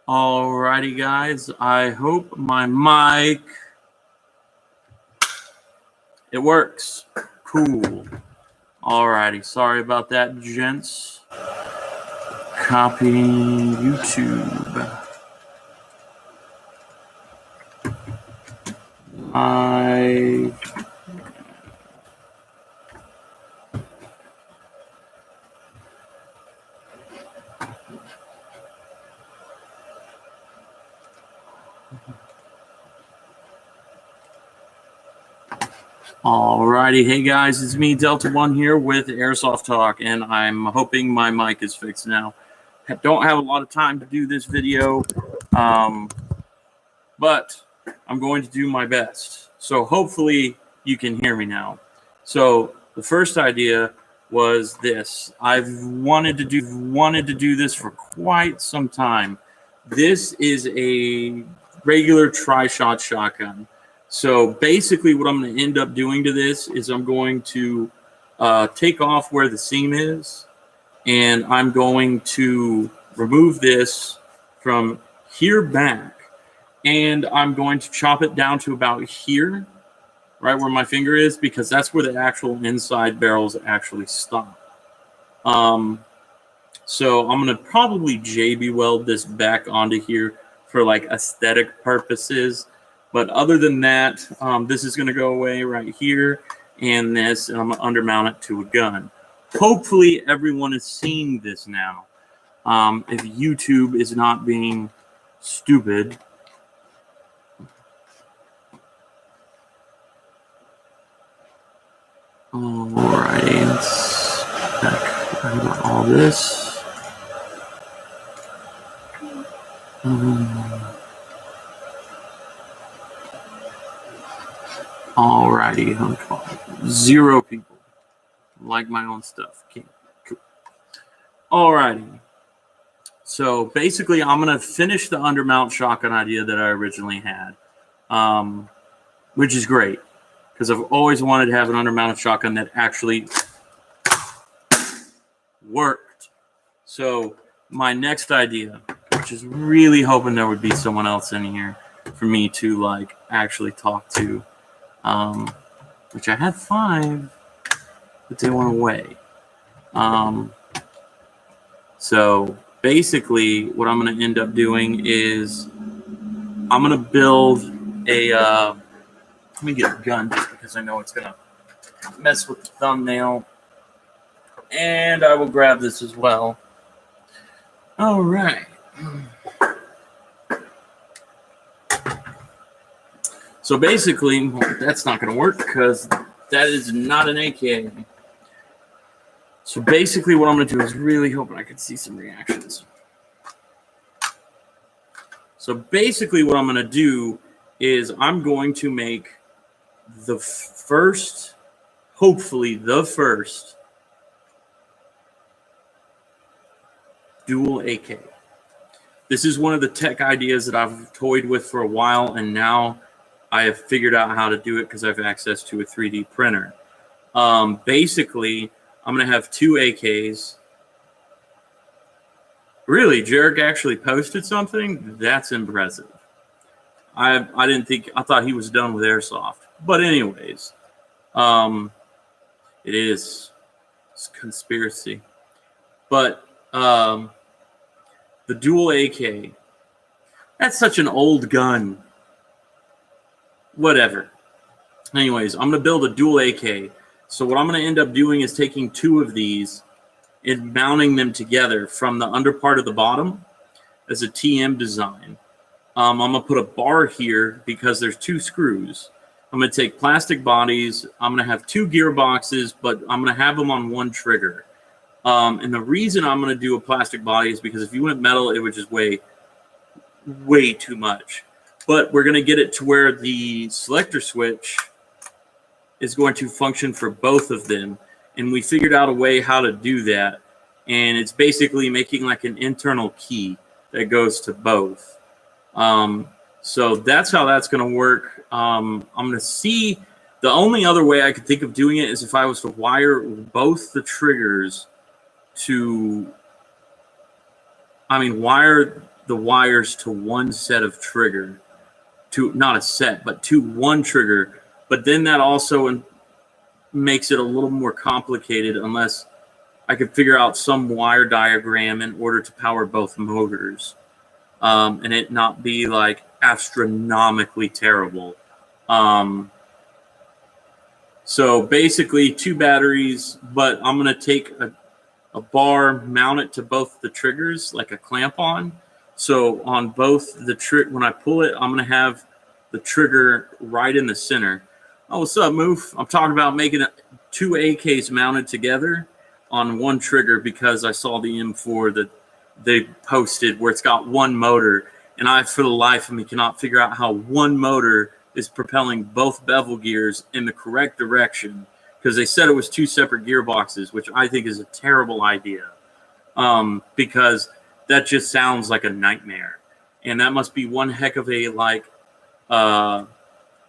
Alrighty, guys. I hope my mic it works. Cool. Alrighty. Sorry about that, gents. Copying YouTube. Alrighty, hey guys, it's me, Delta One here with AirSofttalk, and I'm hoping my mic is fixed now. I don't have a lot of time to do this video, but I'm going to do my best. So hopefully you can hear me now. So the first idea was this. I've wanted to do this for quite some time. This is a regular tri-shot shotgun. So basically what I'm going to end up doing to this is I'm going to take off where the seam is, and I'm going to remove this from here back, and I'm going to chop it down to about here, right where my finger is, because that's where the actual inside barrels actually stop. So I'm going to probably JB weld this back onto here for like aesthetic purposes. But other than that, this is going to go away right here, and this, and I'm going to undermount it to a gun. Hopefully everyone is seeing this now. If YouTube is not being stupid. Alrighty, let's back over all this. Alrighty, 0 people like my own stuff. Okay, cool. Alrighty. So basically, I'm gonna finish the undermount shotgun idea that I originally had, which is great because I've always wanted to have an undermounted shotgun that actually worked. So my next idea, which is really hoping there would be someone else in here for me to like actually talk to. Which I had 5, but they went away. So basically what I'm going to end up doing is I'm going to build a, let me get a gun just because I know it's going to mess with the thumbnail. And I will grab this as well. All right. So basically, that's not going to work because that is not an AK. So basically what I'm going to do is really hoping I can see some reactions. So basically what I'm going to do is I'm going to make the first, hopefully the first, dual AK. This is one of the tech ideas that I've toyed with for a while, and now I have figured out how to do it because I have access to a 3D printer. Basically, I'm going to have 2 AKs. Really, Jarek actually posted something? That's impressive. I thought he was done with Airsoft. But anyways, it's conspiracy. But the dual AK, that's such an old gun. Whatever. Anyways, I'm going to build a dual AK. So what I'm going to end up doing is taking 2 of these and mounting them together from the under part of the bottom as a TM design. I'm going to put a bar here because there's 2 screws. I'm going to take plastic bodies. I'm going to have 2 gearboxes, but I'm going to have them on 1 trigger. And the reason I'm going to do a plastic body is because if you went metal, it would just weigh way too much. But we're going to get it to where the selector switch is going to function for both of them. And we figured out a way how to do that. And it's basically making like an internal key that goes to both. So that's how that's going to work. I'm going to see, the only other way I could think of doing it is if I was to wire both the triggers to, wire the wires to one set of trigger, to not a set, but to one trigger. But then that also makes it a little more complicated unless I could figure out some wire diagram in order to power both motors, and it not be like astronomically terrible. So basically 2 batteries, but I'm going to take a bar, mount it to both the triggers like a clamp on. So on both the when I pull it, I'm going to have the trigger right in the center. Oh, what's up, Moof? I'm talking about making 2 AKs mounted together on one trigger because I saw the M4 that they posted where it's got one motor, and I, for the life of me, cannot figure out how one motor is propelling both bevel gears in the correct direction, because they said it was 2 separate gearboxes, which I think is a terrible idea, because that just sounds like a nightmare, and that must be one heck of a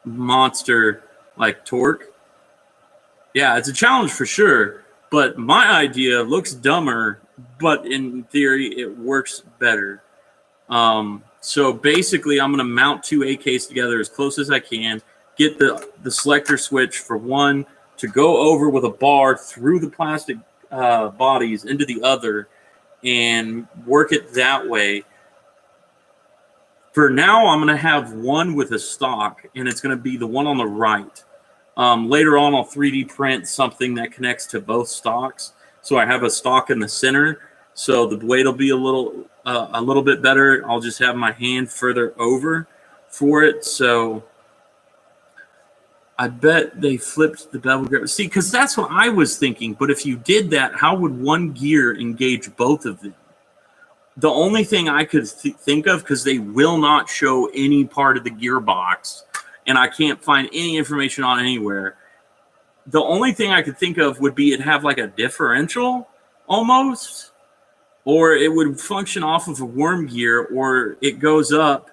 monster like torque. Yeah, it's a challenge for sure, but my idea looks dumber, but in theory it works better. So basically I'm going to mount 2 AKs together as close as I can, get the selector switch for one to go over with a bar through the plastic bodies into the other, and work it that way. For now, I'm going to have one with a stock, and it's going to be the one on the right. Later on, I'll 3D print something that connects to both stocks, so I have a stock in the center. So the weight will be a little bit better. I'll just have my hand further over for it. So I bet they flipped the bevel gear. See, because that's what I was thinking. But if you did that, how would one gear engage both of them? The only thing I could think of, because they will not show any part of the gearbox, and I can't find any information on anywhere, the only thing I could think of would be it'd have like a differential almost, or it would function off of a worm gear, or it goes up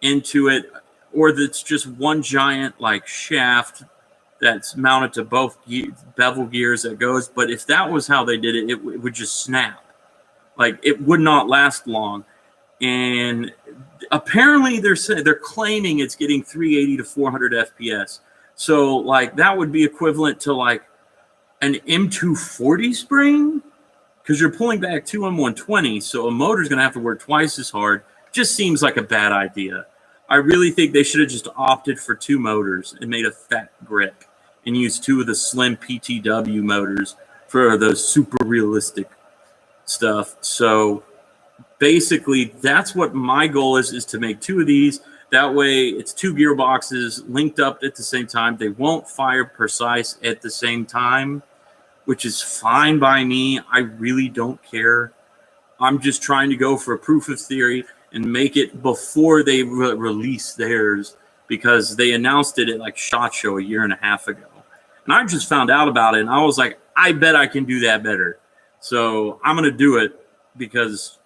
into it, or it's just one giant like shaft that's mounted to both bevel gears that goes. But if that was how they did it, it would just snap. Like, it would not last long. And apparently they're claiming it's getting 380 to 400 FPS. So like that would be equivalent to like an M240 spring, because you're pulling back 2 M120, so a motor's going to have to work twice as hard. Just seems like a bad idea. I really think they should have just opted for 2 motors and made a fat grip and used 2 of the slim PTW motors for those super realistic stuff. So basically that's what my goal is to make 2 of these. That way it's 2 gearboxes linked up at the same time. They won't fire precise at the same time, which is fine by me. I really don't care. I'm just trying to go for a proof of theory and make it before they release theirs, because they announced it at like SHOT Show a year and a half ago. And I just found out about it, and I was like, I bet I can do that better. So I'm going to do it, because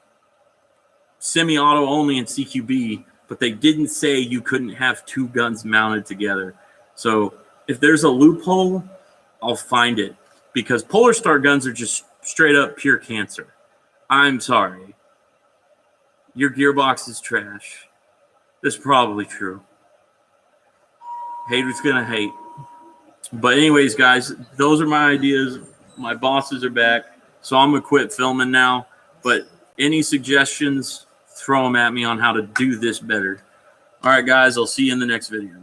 semi-auto only in CQB, but they didn't say you couldn't have 2 guns mounted together. So if there's a loophole, I'll find it, because Polar Star guns are just straight up pure cancer. I'm sorry. Your gearbox is trash. That's probably true. Haters gonna hate. But anyways, guys, those are my ideas. My bosses are back, so I'm gonna quit filming now. But any suggestions, throw them at me on how to do this better. All right, guys, I'll see you in the next video.